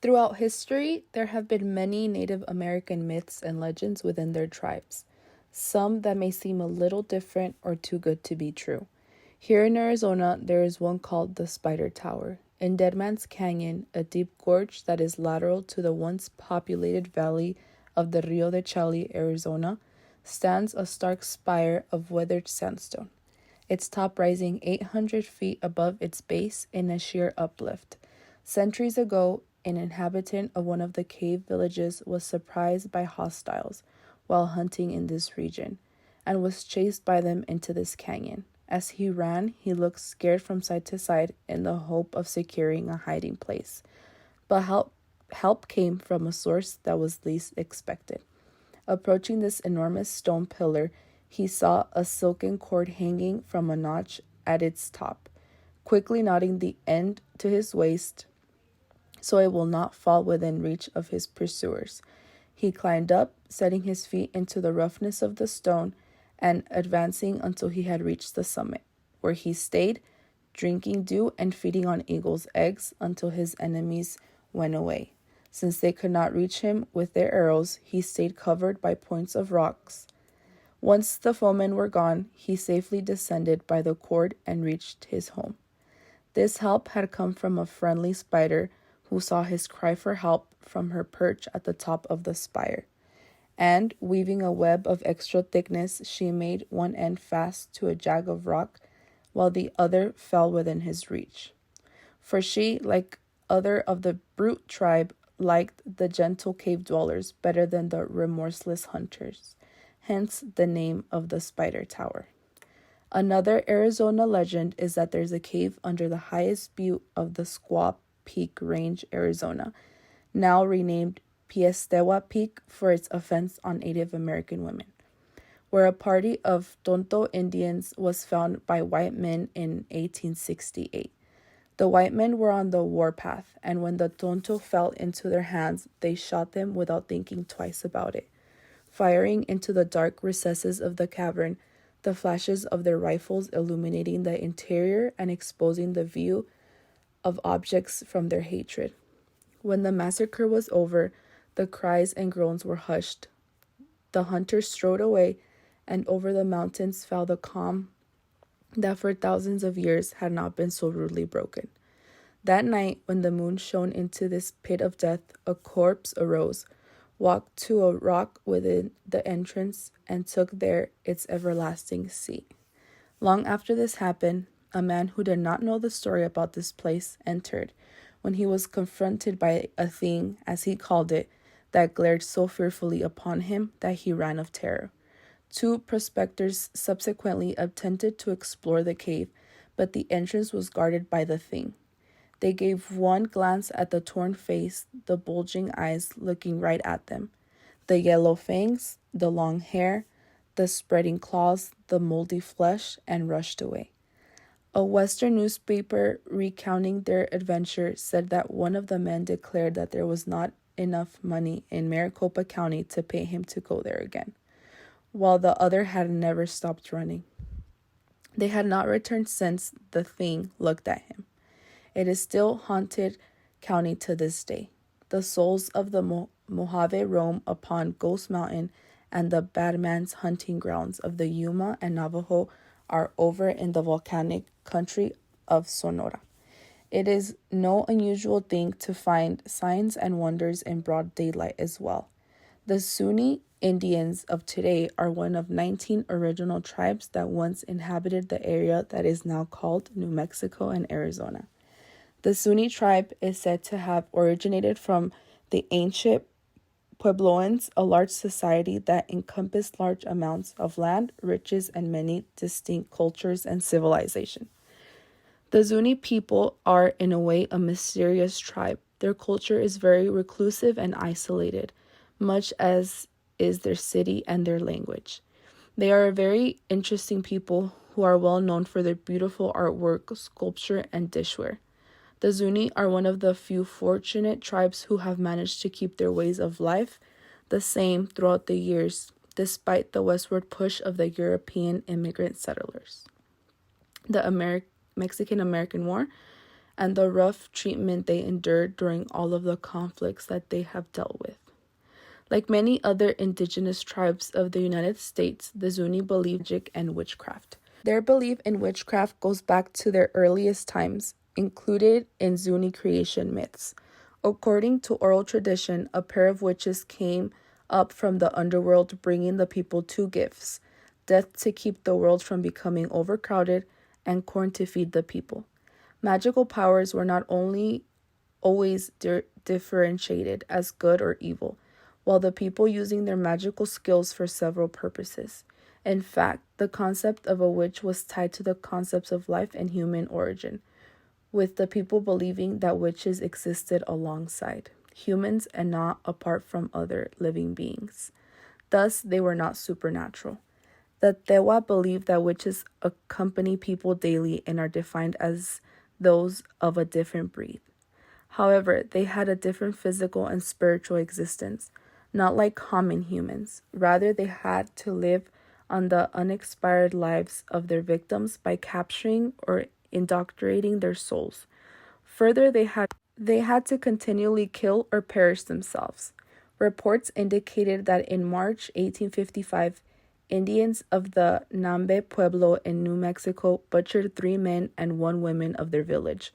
Throughout history, there have been many Native American myths and legends within their tribes, some that may seem a little different or too good to be true. Here in Arizona, there is one called the Spider Tower. In Dead Man's Canyon, a deep gorge that is lateral to the once populated valley of the Rio de Chali, Arizona, stands a stark spire of weathered sandstone, its top rising 800 feet above its base in a sheer uplift. Centuries ago, an inhabitant of one of the cave villages was surprised by hostiles while hunting in this region and was chased by them into this canyon. As he ran, he looked scared from side to side in the hope of securing a hiding place. But help came from a source that was least expected. Approaching this enormous stone pillar, he saw a silken cord hanging from a notch at its top. Quickly knotting the end to his waist so it will not fall within reach of his pursuers, he climbed up, setting his feet into the roughness of the stone and advancing until he had reached the summit, where he stayed, drinking dew and feeding on eagle's eggs until his enemies went away. Since they could not reach him with their arrows, he stayed covered by points of rocks. Once the foemen were gone, he safely descended by the cord and reached his home. This help had come from a friendly spider who saw his cry for help from her perch at the top of the spire. And, weaving a web of extra thickness, she made one end fast to a jag of rock, while the other fell within his reach. For she, like other of the brute tribe, liked the gentle cave dwellers better than the remorseless hunters, hence the name of the Spider Tower. Another Arizona legend is that there's a cave under the highest butte of the Squaw Peak Range, Arizona, now renamed Piestewa Peak for its offense on Native American women, where a party of Tonto Indians was found by white men in 1868. The white men were on the warpath, and when the Tonto fell into their hands, they shot them without thinking twice about it, firing into the dark recesses of the cavern, the flashes of their rifles illuminating the interior and exposing the view of objects from their hatred. When the massacre was over, the cries and groans were hushed. The hunters strode away, and over the mountains fell the calm that for thousands of years had not been so rudely broken. That night, when the moon shone into this pit of death, a corpse arose, walked to a rock within the entrance, and took there its everlasting seat. Long after this happened, a man who did not know the story about this place entered, when he was confronted by a thing, as he called it, that glared so fearfully upon him that he ran of terror. Two prospectors subsequently attempted to explore the cave, but the entrance was guarded by the thing. They gave one glance at the torn face, the bulging eyes looking right at them, the yellow fangs, the long hair, the spreading claws, the moldy flesh, and rushed away. A Western newspaper recounting their adventure said that one of the men declared that there was not enough money in Maricopa County to pay him to go there again, while the other had never stopped running. They had not returned since the thing looked at him. It is still haunted county to this day. The souls of the Mojave roam upon Ghost Mountain, and the bad man's hunting grounds of the Yuma and Navajo are over in the volcanic country of Sonora. It is no unusual thing to find signs and wonders in broad daylight as well. The Zuni Indians of today are one of 19 original tribes that once inhabited the area that is now called New Mexico and Arizona. The Zuni tribe is said to have originated from the ancient Puebloans, a large society that encompassed large amounts of land, riches, and many distinct cultures and civilization. The Zuni people are, in a way, a mysterious tribe. Their culture is very reclusive and isolated, much as is their city and their language. They are a very interesting people who are well known for their beautiful artwork, sculpture, and dishware. The Zuni are one of the few fortunate tribes who have managed to keep their ways of life the same throughout the years, despite the westward push of the European immigrant settlers. The Mexican-American War and the rough treatment they endured during all of the conflicts that they have dealt with. Like many other indigenous tribes of the United States, the Zuni believe in magic and witchcraft. Their belief in witchcraft goes back to their earliest times, included in Zuni creation myths. According to oral tradition, a pair of witches came up from the underworld bringing the people two gifts: death to keep the world from becoming overcrowded, and corn to feed the people. Magical powers were not only always differentiated as good or evil, while the people using their magical skills for several purposes. In fact, the concept of a witch was tied to the concepts of life and human origin, with the people believing that witches existed alongside humans and not apart from other living beings. Thus, they were not supernatural. The Tewa believe that witches accompany people daily and are defined as those of a different breed. However, they had a different physical and spiritual existence, not like common humans. Rather, they had to live on the unexpired lives of their victims by capturing or indoctrinating their souls. Further, they had to continually kill or perish themselves. Reports indicated that in March 1855, Indians of the Nambe Pueblo in New Mexico butchered 3 men and 1 woman of their village,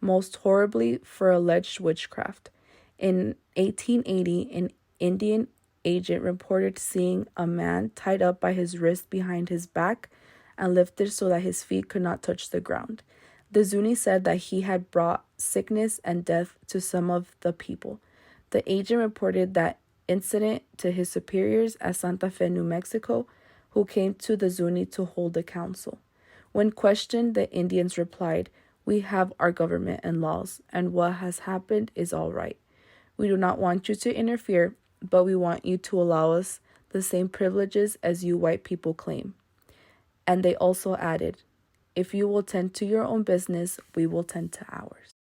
most horribly for alleged witchcraft. In 1880, an Indian agent reported seeing a man tied up by his wrist behind his back and lifted so that his feet could not touch the ground. The Zuni said that he had brought sickness and death to some of the people. The agent reported that incident to his superiors at Santa Fe, New Mexico, who came to the Zuni to hold a council. When questioned, the Indians replied, "We have our government and laws, and what has happened is all right. We do not want you to interfere, but we want you to allow us the same privileges as you white people claim." And they also added, "If you will tend to your own business, we will tend to ours."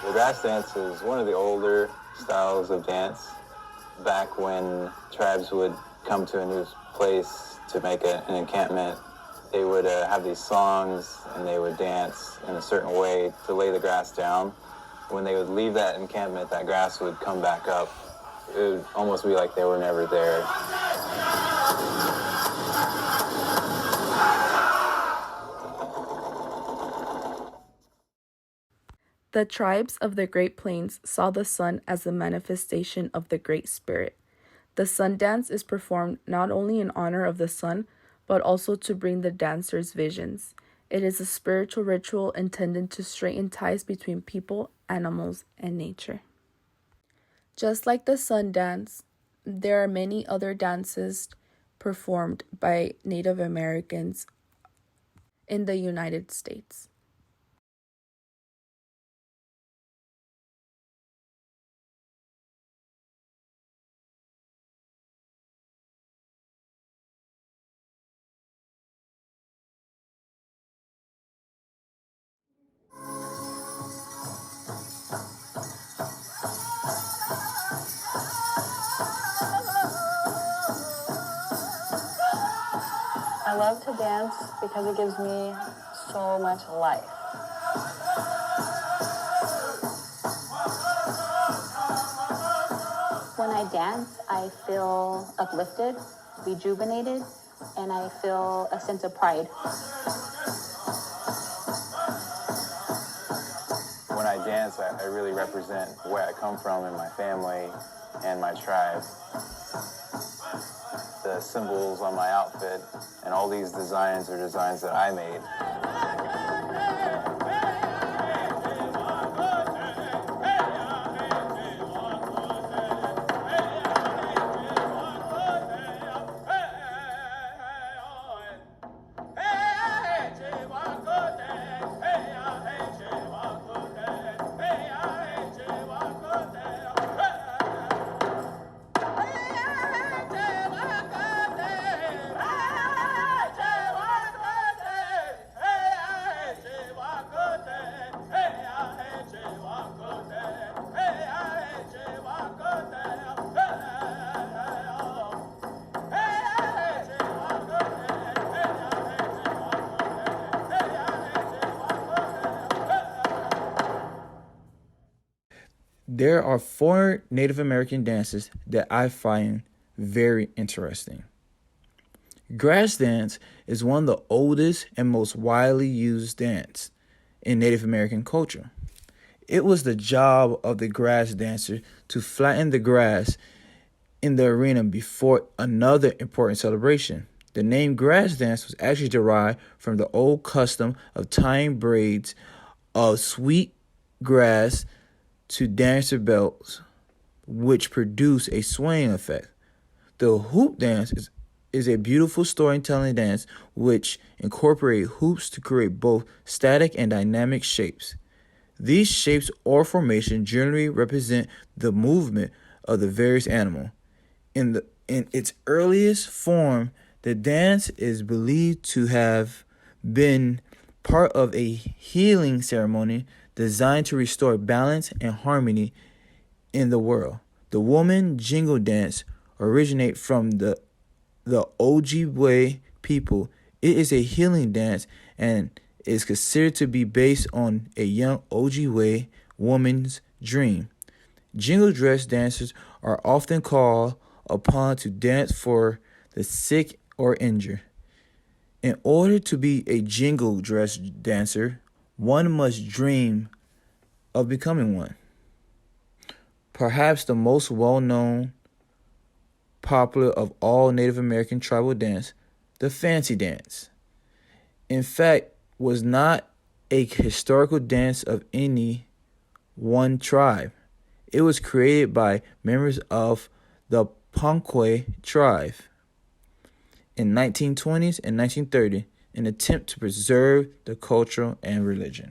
The grass dance is one of the older styles of dance. Back when tribes would come to a new place to make an encampment, they would have these songs and they would dance in a certain way to lay the grass down. When they would leave that encampment, that grass would come back up. It would almost be like they were never there. The tribes of the Great Plains saw the sun as the manifestation of the Great Spirit. The sun dance is performed not only in honor of the sun, but also to bring the dancers visions. It is a spiritual ritual intended to straighten ties between people, animals, and nature. Just like the sun dance, there are many other dances performed by Native Americans in the United States. I love to dance because it gives me so much life. When I dance, I feel uplifted, rejuvenated, and I feel a sense of pride. When I dance, I really represent where I come from and my family and my tribe. The symbols on my outfit and all these designs are designs that I made. There are four Native American dances that I find very interesting. Grass dance is one of the oldest and most widely used dance in Native American culture. It was the job of the grass dancer to flatten the grass in the arena before another important celebration. The name grass dance was actually derived from the old custom of tying braids of sweet grass to dancer belts, which produce a swaying effect. The hoop dance is a beautiful storytelling dance which incorporates hoops to create both static and dynamic shapes. These shapes or formations generally represent the movement of the various animal. In its earliest form, the dance is believed to have been part of a healing ceremony designed to restore balance and harmony in the world. The woman jingle dance originates from the Ojibwe people. It is a healing dance and is considered to be based on a young Ojibwe woman's dream. Jingle dress dancers are often called upon to dance for the sick or injured. In order to be a jingle dress dancer, one must dream of becoming one. Perhaps the most well-known, popular of all Native American tribal dance, the fancy dance, in fact, was not a historical dance of any one tribe. It was created by members of the Pankwe tribe in 1920s and 1930 in an attempt to preserve the culture and religion.